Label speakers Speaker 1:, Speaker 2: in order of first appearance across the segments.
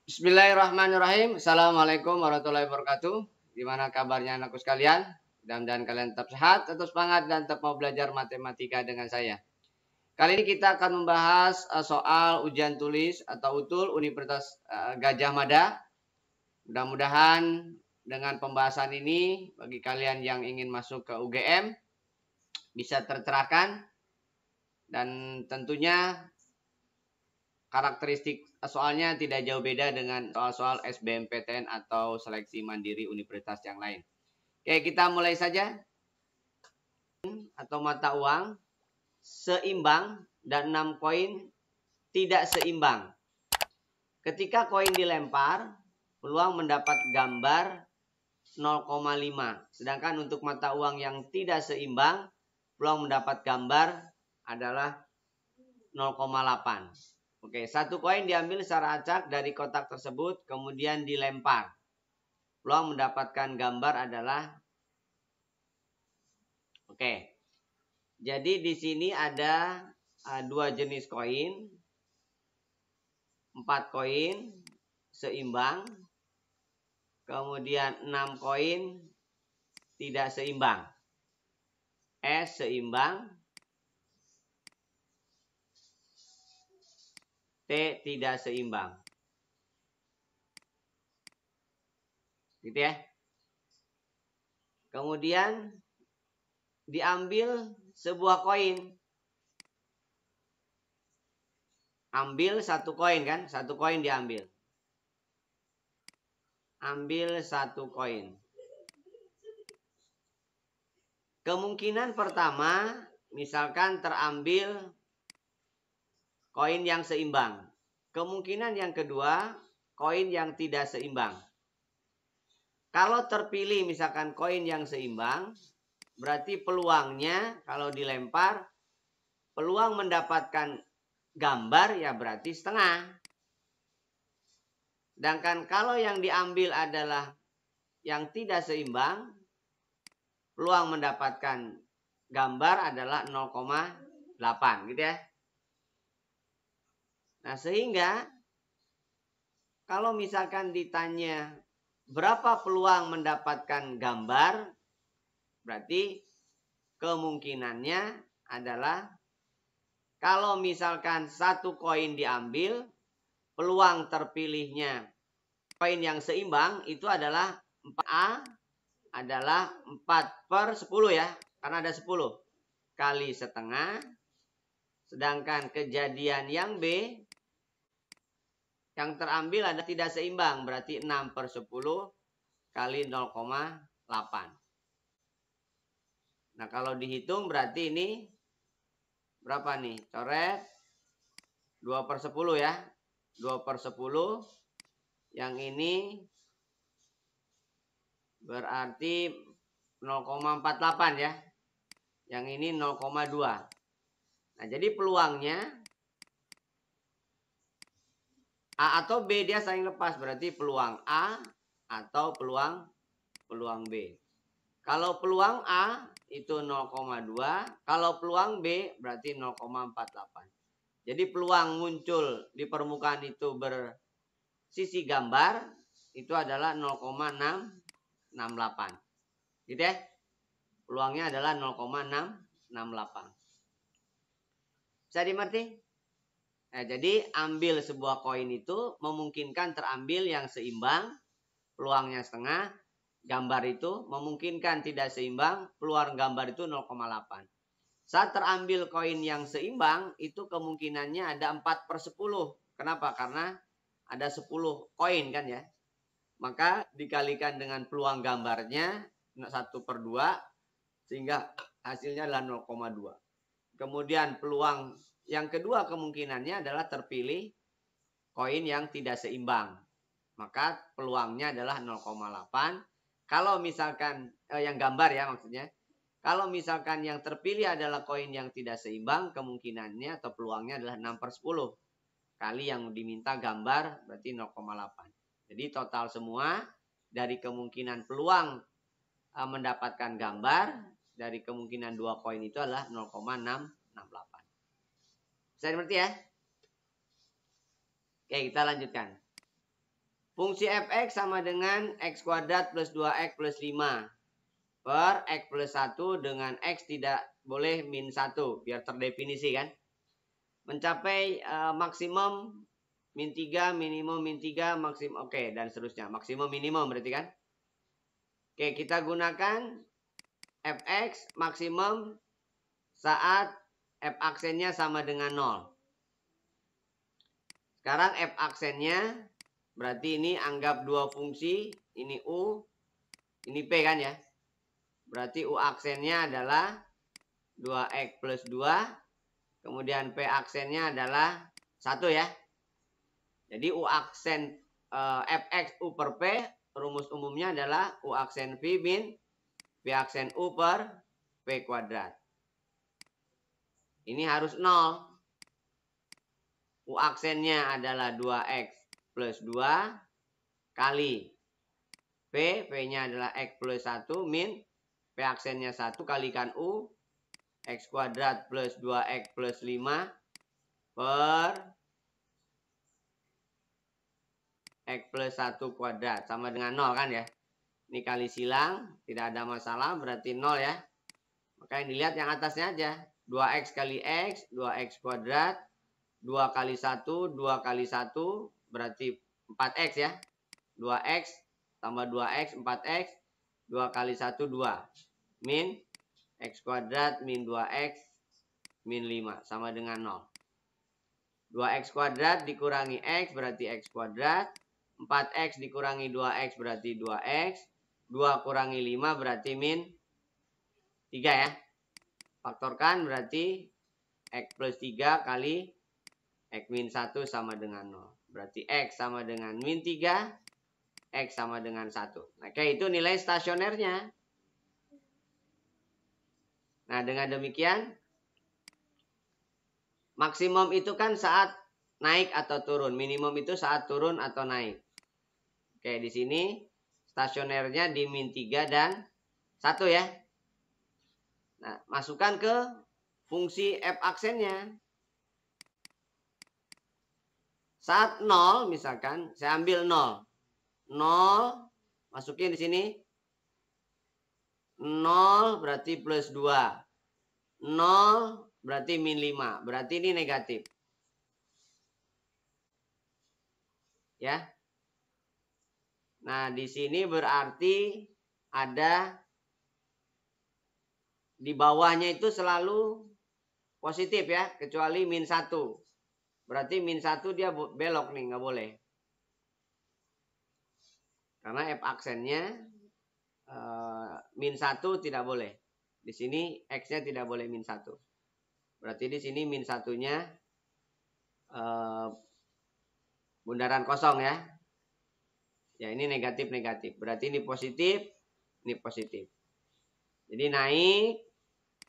Speaker 1: Bismillahirrahmanirrahim. Assalamualaikum warahmatullahi wabarakatuh. Gimana kabarnya anakku sekalian? Mudah-mudahan kalian tetap sehat, tetap semangat, dan tetap mau belajar matematika dengan saya. Kali ini kita akan membahas soal ujian tulis atau utul Universitas Gajah Mada. Mudah-mudahan dengan pembahasan ini bagi kalian yang ingin masuk ke UGM bisa tercerahkan, dan tentunya karakteristik soalnya tidak jauh beda dengan soal-soal SBMPTN atau seleksi mandiri universitas yang lain. Oke, kita mulai saja. Atau mata uang seimbang dan 6 koin tidak seimbang. Ketika koin dilempar, peluang mendapat gambar 0,5. Sedangkan untuk mata uang yang tidak seimbang, peluang mendapat gambar adalah 0,8. Oke, satu koin diambil secara acak dari kotak tersebut, kemudian dilempar. Peluang mendapatkan gambar adalah jadi di sini ada 2 jenis koin, 4 koin seimbang, kemudian 6 koin tidak seimbang. S seimbang, T tidak seimbang. Gitu ya. Kemudian diambil sebuah koin. Ambil satu koin kan? Satu koin diambil. Ambil satu koin. Kemungkinan pertama, misalkan terambil koin yang seimbang. Kemungkinan yang kedua, koin yang tidak seimbang. Kalau terpilih misalkan koin yang seimbang, berarti peluangnya kalau dilempar, peluang mendapatkan gambar ya berarti setengah. Sedangkan kalau yang diambil adalah yang tidak seimbang, peluang mendapatkan gambar adalah 0,8 gitu ya. Nah, sehingga kalau misalkan ditanya berapa peluang mendapatkan gambar, berarti kemungkinannya adalah kalau misalkan satu koin diambil, peluang terpilihnya koin yang seimbang itu adalah 4A adalah 4/10 ya, karena ada 10 kali setengah. Sedangkan kejadian yang B yang terambil ada tidak seimbang, berarti 6/10 kali 0,8. Nah, kalau dihitung berarti ini berapa nih? Coret 2/10 ya. 2/10. Yang ini berarti 0,48 ya. Yang ini 0,2. Nah, jadi peluangnya A atau B dia saling lepas, berarti peluang A atau peluang B. Kalau peluang A itu 0,2, kalau peluang B berarti 0,48. Jadi peluang muncul di permukaan itu bersisi gambar itu adalah 0,668. Gitu ya. Peluangnya adalah 0,668. Bisa dimengerti? Nah, jadi ambil sebuah koin itu memungkinkan terambil yang seimbang, peluangnya setengah. Gambar itu memungkinkan tidak seimbang, peluang gambar itu 0,8. Saat terambil koin yang seimbang, itu kemungkinannya ada 4/10. Kenapa? Karena ada 10 koin kan ya. Maka dikalikan dengan peluang gambarnya 1/2, sehingga hasilnya adalah 0,2. Kemudian peluang yang kedua kemungkinannya adalah terpilih koin yang tidak seimbang. Maka peluangnya adalah 0,8. Kalau misalkan yang gambar ya maksudnya. Kalau misalkan yang terpilih adalah koin yang tidak seimbang, kemungkinannya atau peluangnya adalah 6/10 kali yang diminta gambar, berarti 0,8. Jadi total semua dari kemungkinan peluang mendapatkan gambar dari kemungkinan 2 koin itu adalah 0,668. Bisa dimengerti ya? Oke, kita lanjutkan. Fungsi fx sama dengan x kuadrat plus 2x plus 5 per x plus 1 dengan x tidak boleh min 1 biar terdefinisi kan. Mencapai maksimum min 3, minimum min 3, maksimum oke, dan seterusnya. Maksimum minimum berarti kan. Oke, kita gunakan fx maksimum saat f aksennya sama dengan 0. Sekarang f aksennya berarti ini anggap dua fungsi, ini U, ini P kan ya. Berarti U aksennya adalah 2x plus 2, kemudian P aksennya adalah 1 ya. Jadi U aksen fx U per P, rumus umumnya adalah U aksen V min P aksen U per P kuadrat. Ini harus 0. U aksennya adalah 2x plus 2 kali P, P-nya adalah X plus 1 min P aksennya 1 kalikan U, X kuadrat plus 2X plus 5 per X plus 1 kuadrat sama dengan 0 kan ya. Ini kali silang, tidak ada masalah, berarti 0 ya. Maka yang dilihat yang atasnya aja. 2X kali X, 2X kuadrat, 2 kali 1, 2 kali 1, berarti 4X ya. 2X tambah 2X, 4X, 2 kali 1, 2. Min X kuadrat min 2X min 5 sama dengan 0. 2X kuadrat dikurangi X berarti X kuadrat. 4X dikurangi 2X berarti 2X. 2 kurangi 5 berarti min 3 ya. Faktorkan berarti X plus 3 kali X min 1 sama dengan 0. Berarti X sama dengan min 3, X sama dengan 1. Oke, itu nilai stasionernya. Nah, dengan demikian, maksimum itu kan saat naik atau turun. Minimum itu saat turun atau naik. Oke, di sini stasionernya di min 3 dan 1 ya. Nah, masukkan ke fungsi F aksennya. Saat 0 misalkan, saya ambil 0. 0 masukin di sini. 0 berarti plus 2. 0 berarti min 5. Berarti ini negatif. Ya. Nah, di sini berarti ada di bawahnya itu selalu positif ya, kecuali min 1. Berarti min 1 dia belok nih, nggak boleh. Karena F aksennya min 1 tidak boleh. Di sini X-nya tidak boleh min 1. Berarti di sini min 1-nya bundaran kosong ya. Ya, ini negatif-negatif. Berarti ini positif, ini positif. Jadi naik,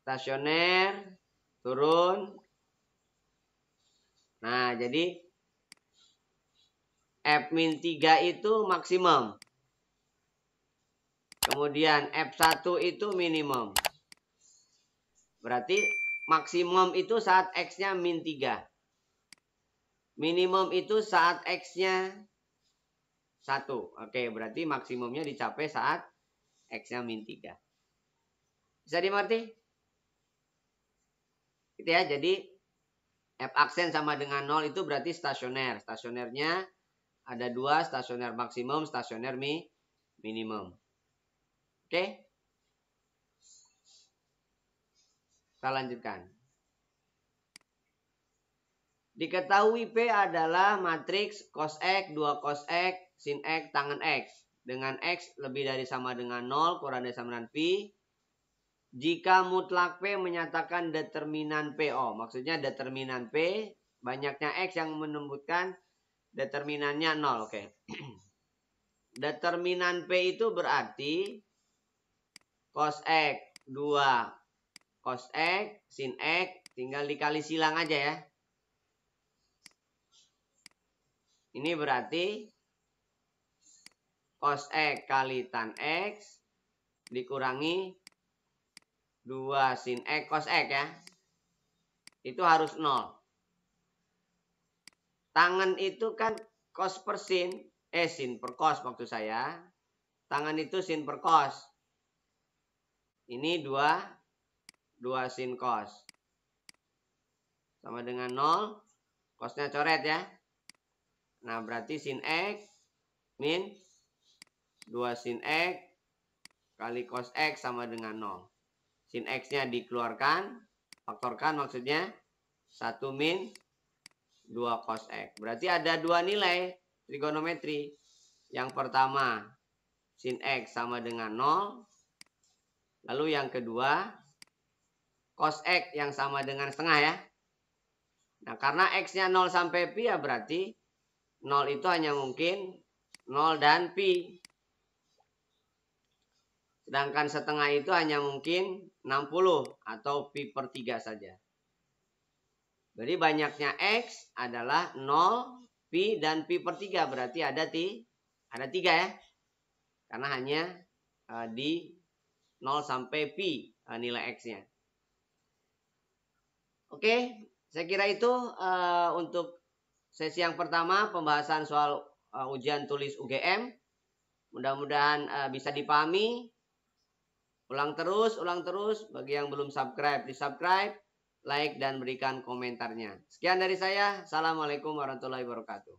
Speaker 1: stasioner, turun. Nah, jadi F-3 itu maksimum. Kemudian F1 itu minimum. Berarti maksimum itu saat X-nya min 3. Minimum itu saat X-nya 1. Oke, berarti maksimumnya dicapai saat X-nya min 3. Bisa dimengerti? Gitu ya, jadi F aksen sama dengan 0 itu berarti stasioner. Stasionernya ada 2, stasioner maksimum, stasioner minimum. Oke? Kita lanjutkan. Diketahui P adalah matriks cos X, 2 cos X, sin X, tangen X. Dengan X lebih dari sama dengan 0, kurang dari sama dengan Pi. Jika mutlak P menyatakan determinan PO. Maksudnya determinan P, banyaknya X yang menunjukkan determinannya 0. Oke. Determinan P itu berarti cos X, 2 cos X, sin X, tinggal dikali silang aja ya. Ini berarti cos X kali tan X dikurangi 2 sin X cos X ya. Itu harus 0. Tangen itu kan cos per sin. sin per cos maksud saya. Tangan itu sin per cos. Ini 2 sin cos. Sama dengan 0. Cosnya coret ya. Nah, berarti sin X min 2 sin X kali cos X sama dengan 0. Sin X-nya dikeluarkan, faktorkan maksudnya 1 min 2 cos X. Berarti ada 2 nilai trigonometri. Yang pertama, sin X sama dengan 0. Lalu yang kedua, cos X yang sama dengan setengah ya. Nah, karena X-nya 0 sampai pi ya berarti 0 itu hanya mungkin 0 dan pi. Sedangkan setengah itu hanya mungkin 60 atau pi per 3 saja. Jadi banyaknya X adalah 0, pi, dan pi per 3. Berarti ada 3 ya. Karena hanya di 0 sampai pi nilai X-nya. Oke, saya kira itu untuk sesi yang pertama pembahasan soal ujian tulis UGM. Mudah-mudahan bisa dipahami. Ulang terus. Bagi yang belum subscribe, di-subscribe, like, dan berikan komentarnya. Sekian dari saya. Assalamualaikum warahmatullahi wabarakatuh.